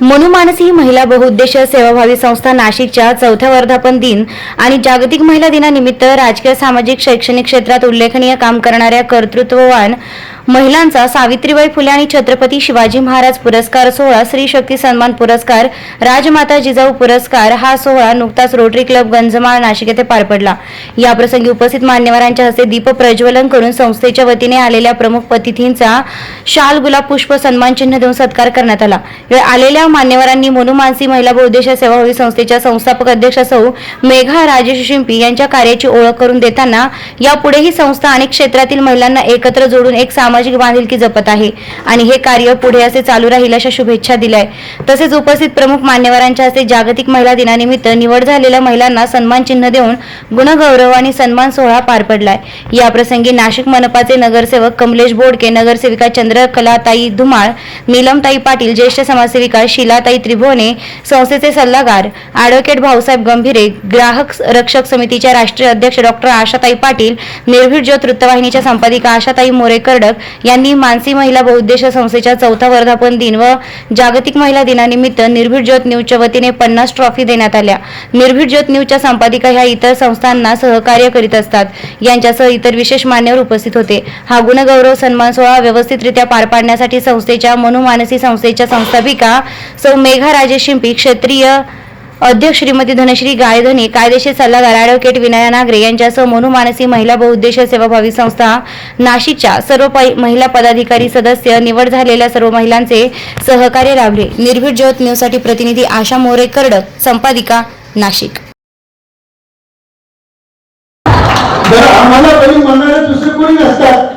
मनु मानसी महिला बहुउद्देशीय सेवाभावी संस्था नाशिकच्या 4थ्या वर्धापन दिन आणि जागतिक महिला दिनानिमित्त राजकीय, सामाजिक, शैक्षणिक क्षेत्रात उल्लेखनीय काम करणाऱ्या कर्तृत्ववान महिलांचा सावित्रीबाई फुले आणि छत्रपती शिवाजी महाराज पुरस्कार सोहळा, स्त्री शक्ती सन्मान पुरस्कार, राजमाता जिजाऊ पुरस्कार हा सोहळा नुकताच रोटरी क्लब गंजमाळ नाशिक येथे पार पडला। या प्रसंगी उपस्थित मान्यवरांच्या हस्ते दीप प्रज्वलन करून संस्थेच्या वतीने आलेल्या प्रमुख अतिथींचा शाल, गुलाब, पुष्प, सन्मान चिन्ह देऊन सत्कार करण्यात आला। आलेल्या मान्यवरांनी मनु मानसी महिला बहुउद्देशीय सेवाभावी संस्थेच्या संस्थापक अध्यक्ष सौ मेघा राजेश शिंपी यांच्या कार्याची ओळख करून देताना यापुढे ही संस्था अनेक क्षेत्रातील महिलांना एकत्र जोडून एक सामाजिक बांधिलकी जपत आहे आणि हे कार्य पुढे असे चालू राहील अशा शुभेच्छा दिल्या। तसेच उपस्थित प्रमुख मान्यवरांच्या हस्ते जागतिक महिला दिनानिमित्त निवड झालेल्या महिलांना सन्मान चिन्ह देऊन गुणगौरव आणि सन्मान सोहळा पार पडलाय। या प्रसंगी नाशिक मनपाचे नगरसेवक कमलेश बोडके, नगरसेविका चंद्रकलाताई धुमाळ, नीलमताई पाटील, ज्येष्ठ समाजसेविका शीलाताई त्रिभुवने, संस्थेचे सल्लागार ॲडव्होकेट भाऊसाहेब गंभीरे, ग्राहक रक्षक समितीच्या राष्ट्रीय अध्यक्ष डॉक्टर आशाताई पाटील, निर्भीड ज्योत वृत्तवाहिनीच्या संपादिका आशाताई मोरे कर्डक यांनी मानसी महिला बहुउद्देशीय संस्थेच्या 4था वर्धापन दिन व जागतिक महिला दिनानिमित्त निर्भीड ज्योत न्यूजच्या वतीने 50 ट्रॉफी देण्यात आल्या। निर्भीड ज्योत न्यूजच्या संपादिका ह्या इतर संस्थांना सहकार्य करीत असतात। यांच्यासह इतर विशेष मान्यवर उपस्थित होते। हा गुणगौरव सन्मान सोहळा व्यवस्थितरित्या पार पाडण्यासाठी संस्थेच्या मनु मानसी संस्थेच्या संस्थापिका सौ मेघा राजेश शिंपी, क्षेत्रीय अध्यक्ष श्रीमती धनश्री गायधनी, कायदेशीर सल्लागार ॲडव्होकेट विनया नागरे यांच्यासह मनु मानसी महिला बहुउद्देशीय सेवाभावी संस्था नाशिकच्या सर्व महिला पदाधिकारी, सदस्य, निवड झालेल्या सर्व महिलांचे सहकार्य लाभले। निर्भीड ज्योत न्यूजसाठी प्रतिनिधी आशा मोरे कर्डक, संपादिका नाशिक। आम्हाला बरी म्हणणारे दुसरे कोणी नसतात,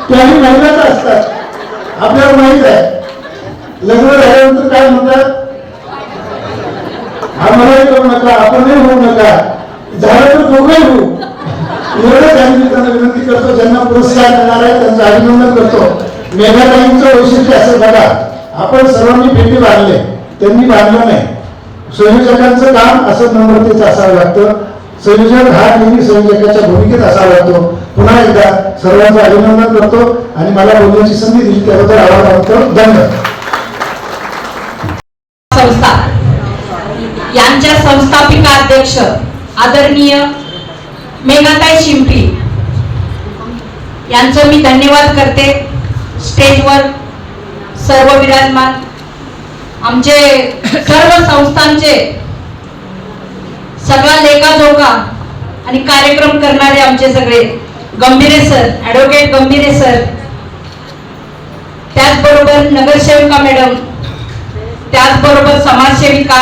त्याही महिलाच असतात। आपल्याला माहित आहे लग्न झाल्यानंतर काय म्हणतात, आम्हालाही करू नका, आपणही होऊ नका, झालं तर दोघंही होऊ। एवढंच आम्ही त्यांना विनंती करतो, ज्यांना पुरस्कार देणार आहे त्यांचं अभिनंदन करतो। मेघाताईंचं वैशिष्ट्य असं बघा, आपण सर्वांनी पेटी बांधले, त्यांनी बांधलं नाही। संयोजकांचं काम असं नम्रतेचं असावं लागतं। संयोजक हा नेहमी संयोजकाच्या भूमिकेत असावा लागतो। पुन्हा एकदा सर्वांचं अभिनंदन करतो आणि मला बोलण्याची संधी दिली त्याबद्दल आभार मानतो। धन्यवाद। संस्था यांच्या संस्थापिका अध्यक्ष आदरणीय मेघाताई शिंपी यांचं मी धन्यवाद करते। स्टेजवर सर्व विराजमान आमचे सर्व संस्थांचे सगळा लेखाजोखा आणि कार्यक्रम करणारे आमचे सगळे गंभीरे सर, ॲडव्होकेट गंभीरे सर, त्याचबरोबर नगरसेविका मॅडम, त्याचबरोबर समाजसेविका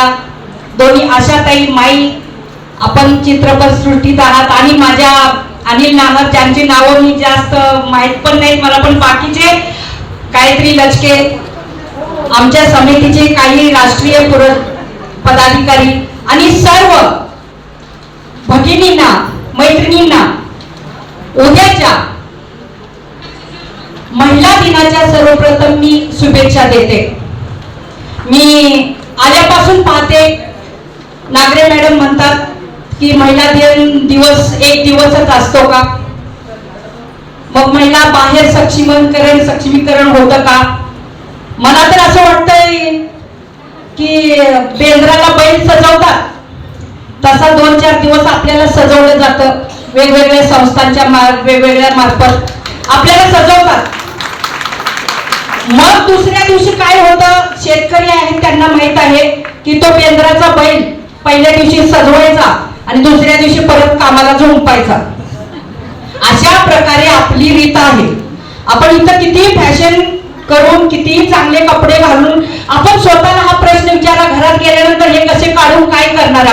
दोन्ही आशाताई माई, आपण चित्रपट सृष्टीत आहात, आणि माझ्या अनिल नामर, ज्यांची नावं मी जास्त माहीत पण नाहीत मला, पण बाकीचे गायत्री लचके, आमच्या समितीचे काही राष्ट्रीय पदाधिकारी आणि सर्व भगिनींना, मैत्रिणींना उद्याच्या महिला दिनाच्या सर्वप्रथम मी शुभेच्छा देते। मी आल्यापासून पाहते, नागरे मॅडम म्हणतात की महिला दिन दिवस एक दिवसच असतो का, मग महिला बाहेर सक्षमीकरण होतं का? मला तर असं वाटतंय की बेंद्राला बैल सजवतात तसा 2-4 दिवस आपल्याला सजवलं जातं, वेगवेगळ्या संस्थांच्या वेगवेगळ्या मार्फत आपल्याला सजवतात। मग दुसऱ्या दिवशी काय होतं, शेतकरी आहेत त्यांना माहित आहे की तो बेंद्राचा बैल पहिल्या दिवशी सजवायचा आणि दुसऱ्या दिवशी परत कामाला झोंपायचा। अशा प्रकारे आपली रीत आहे। आपण इथं किती फॅशन करून, किती चांगले कपडे घालून आपण स्वतःला हा प्रश्न विचारा, घरात गेल्यानंतर हे कसे काढून काय करणार?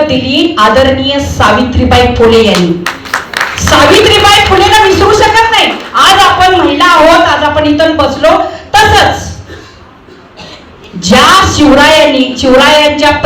दिली आदरणीय सावित्रीबाई फुले यांनी। सावित्रीबाई फुलेला विसरू शकत नाही। आज आपण महिला आहोत, इथं बसलो. तसंच ज्या शिवरायांच्या